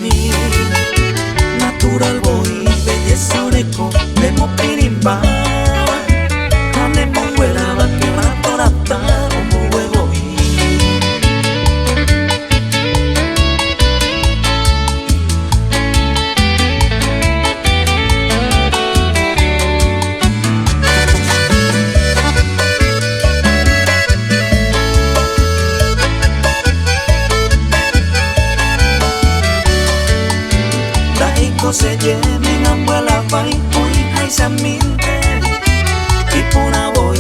ni natural boy belleza oreko nemo pirimba hanemo wera bakera torata omo huevo se lleven abuela vai hoy hay se minte y por voy